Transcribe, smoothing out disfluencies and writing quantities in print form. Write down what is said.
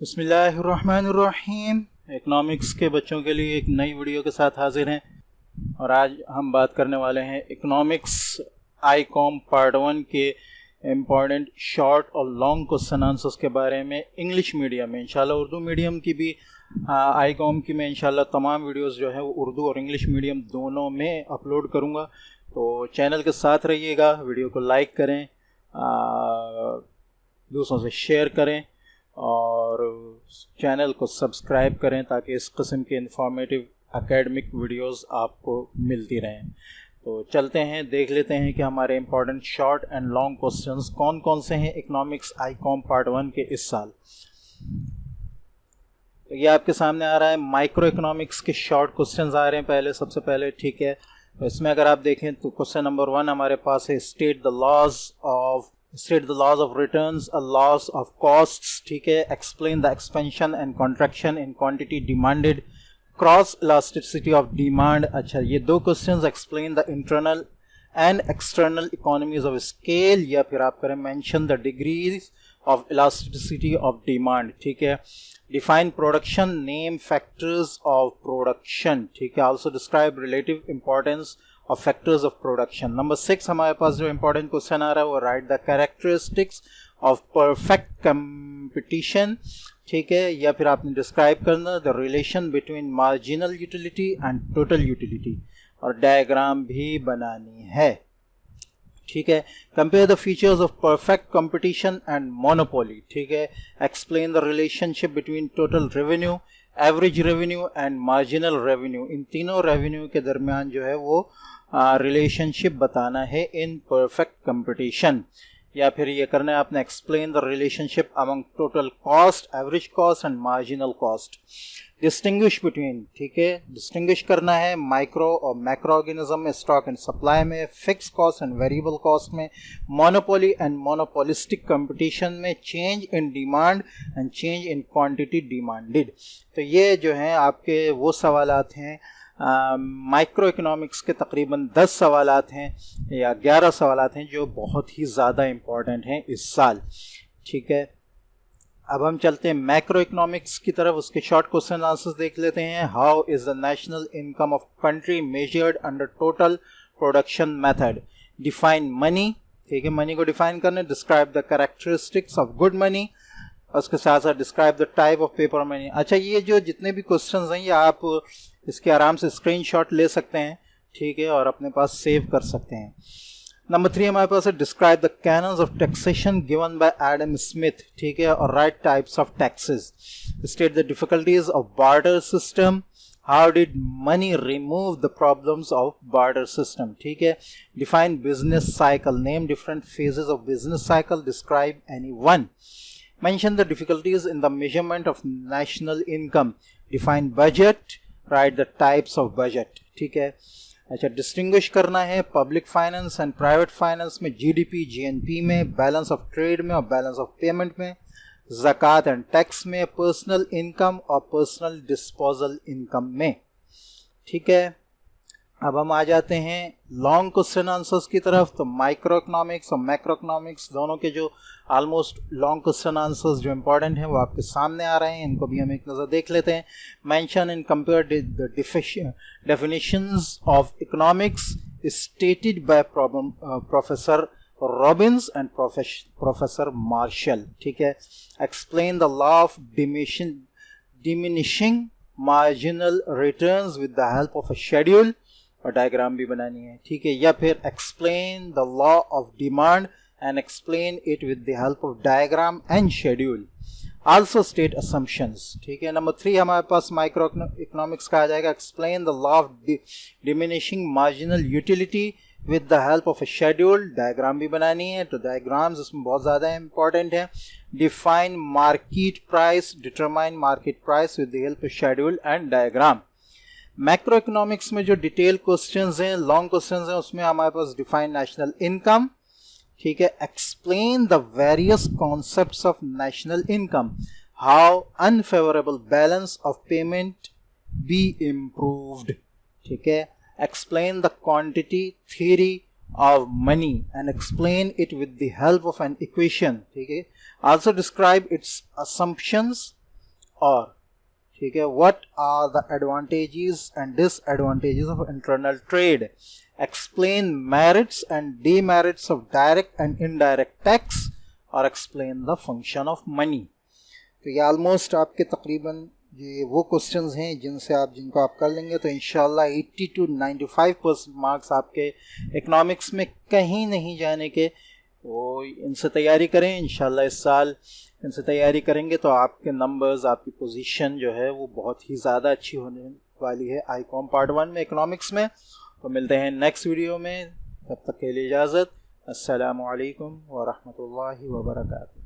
बिस्मिल्लाहिर्रहमानिर्रहीम। इकोनॉमिक्स के बच्चों के लिए एक नई वीडियो के साथ हाजिर हैं और आज हम बात करने वाले हैं इकोनॉमिक्स आईकॉम पार्ट 1 के इम्पॉर्टेंट शॉर्ट और लॉन्ग क्वेश्चन आंसर्स के बारे में इंग्लिश मीडियम में। इंशाल्लाह उर्दू मीडियम की भी आईकॉम की मैं इंशाल्लाह तमाम वीडियोस जो है वो उर्दू और इंग्लिश मीडियम दोनों में अपलोड करूँगा, तो चैनल के साथ रहिएगा। वीडियो को लाइक करें, दूसरों से शेयर करें और चैनल को सब्सक्राइब करें ताकि इस किस्म के इंफॉर्मेटिव एकेडमिक वीडियोस आपको मिलती रहें। तो चलते हैं, देख लेते हैं कि हमारे important short and long questions कौन कौन से हैं इकोनॉमिक्स आईकॉम पार्ट 1 के इस साल। तो ये आपके सामने आ रहा है, माइक्रो इकोनॉमिक्स के शॉर्ट क्वेश्चंस आ रहे हैं सबसे पहले, ठीक है। तो इसमें अगर आप देखें तो क्वेश्चन नंबर 1 हमारे पास है, state the laws of returns, a loss of costs, ठीक है। Explain the expansion and contraction in quantity demanded, cross elasticity of demand. अच्छा, ये दो questions, explain the internal and external economies of scale, या फिर आप करें mention the degrees of elasticity of demand, ठीक है। Define production, name factors of production, ठीक है। Also describe relative importance of factors of production. Number 6 हमारे पास जो इंपॉर्टेंट क्वेश्चन आ रहा है वो, write the characteristics of perfect competition, ठीक है। या फिर आपने डिस्क्राइब करना the relation between marginal utility and total utility, और डायग्राम भी बनानी है, ठीक है। Compare the features of perfect competition and monopoly, ठीक है। Explain the relationship between total revenue, average revenue and marginal revenue, इन तीनों रेवेन्यू के दरमियान जो है वो रिलेशनशिप बताना है इन परफेक्ट कंपटीशन। या फिर ये करना है आपने, explain the relationship among total cost, average cost and marginal cost. Distinguish between, ठीक है, डिस्टिंग्विश करना है माइक्रो और मैक्रो ऑर्गेनिज्म में, स्टॉक एंड सप्लाई में, fix cost and variable cost में, मोनोपोली एंड मोनोपोलिस्टिक कंपटीशन में, change in demand and change in quantity demanded. तो ये जो हैं आपके वो सवालात हैं, माइक्रो इकोनॉमिक्स के तकरीबन 10 सवालात हैं या 11 सवालात हैं जो बहुत ही ज़्यादा इम्पॉर्टेंट हैं इस साल, ठीक है। अब हम चलते हैं मैक्रो इकोनॉमिक्स की तरफ, उसके शॉर्ट क्वेश्चन आंसर्स देख लेते हैं। How is the national income of country measured under total production method, define money, ठीक है, मनी को डिफाइन करने, describe the characteristics of good money, उसके साथ साथ describe the type of paper money. अच्छा, ये जो जितने भी क्वेश्चंस हैं ये आप इसके आराम से स्क्रीनशॉट ले सकते हैं, ठीक है, और अपने पास सेव कर सकते हैं। नंबर 3 हमारे पास है, describe the cannons of taxation given by Adam Smith, ठीक है, और right types of taxes. State the difficulties of barter system, how did money remove the problems of barter system, ठीक है। Define business cycle, name different phases of business cycle, describe any one. Mention the difficulties in the measurement of national income. Define budget. Write the types of budget. ठीक है। अच्छा, distinguish करना है public finance and private finance में, GDP GNP में, balance of trade में और balance of payment में, ज़कात एंड टैक्स में, पर्सनल इनकम और पर्सनल डिस्पोजल इनकम में, ठीक है। अब हम आ जाते हैं लॉन्ग क्वेश्चन आंसर्स की तरफ। तो माइक्रो इकोनॉमिक्स और मैक्रो इकोनॉमिक्स दोनों के जो ऑलमोस्ट लॉन्ग क्वेश्चन आंसर्स जो इंपॉर्टेंट हैं वो आपके सामने आ रहे हैं, इनको भी हम एक नज़र देख लेते हैं। Mention and compare the definitions of economics stated by professor Robbins and professor Marshall, ठीक है। Explain the law of diminishing marginal returns with the help of a schedule, और डायग्राम भी बनानी है, ठीक है। या फिर explain the law of demand and explain it with the help of diagram and schedule. Also state assumptions, ठीक है। नंबर 3 हमारे पास माइक्रो इकोनॉमिक्स का आ जाएगा, explain the law of diminishing marginal utility with the help of a schedule, diagram भी बनानी है, तो diagrams इसमें बहुत ज़्यादा इंपॉर्टेंट है। Define market price, determine market price with the help of schedule and diagram. Macro economics में जो डिटेल क्वेश्चंस हैं, लॉन्ग क्वेश्चंस हैं, उसमें हमारे पास डिफाइन नेशनल इनकम, ठीक है। Explain the various concepts of national income, how unfavourable balance of payment be improved, ठीक है। Explain the quantity theory of money and explain it with the help of an equation. ठीक है. Also describe its assumptions और, ठीक है, what are the advantages and disadvantages of internal trade, explain merits and demerits of direct and indirect tax, और explain the function of money. तो ये almost आपके तकरीबन ये वो क्वेश्चंस हैं जिनको आप कर लेंगे तो इंशाल्लाह 80 to 95% मार्क्स आपके इकोनॉमिक्स में कहीं नहीं जाने के। तो इनसे तैयारी करें, इंशाल्लाह इस साल इनसे तैयारी करेंगे तो आपके नंबर्स, आपकी पोजीशन जो है वो बहुत ही ज़्यादा अच्छी होने वाली है आईकॉम पार्ट 1 में इकोनॉमिक्स में। तो मिलते हैं नेक्स्ट वीडियो में, तब तक के लिए इजाज़त। अस्सलामु अलैकुम व रहमतुल्लाहि व बरकातुहू।